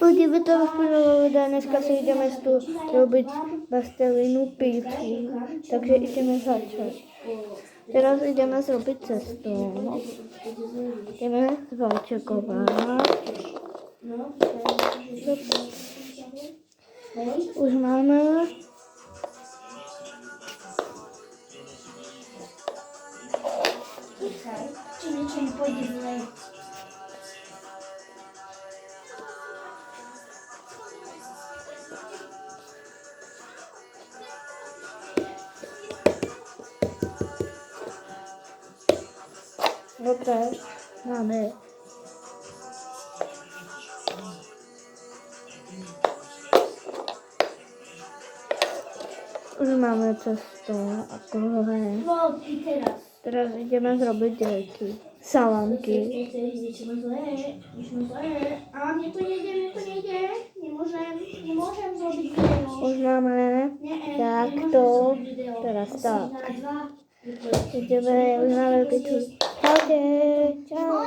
Lidi by to rozplynulo, dneska si ideme tu robiť pastelinu pizzu, takže ideme začať. Teraz ideme zrobiť cesto. Ideme zvalčekovať. Už máme. Či niečo mi pôjde zle. Dobre, máme. Už máme cesto ako hore. Volky teraz. Teraz ideme zrobiť dielky. Salámky. Niečo zlé. A mne to nejde. Nemôžem zrobiť video. Už máme takto. Teraz tak. Ideme, už máme piču. Čaute. Čau.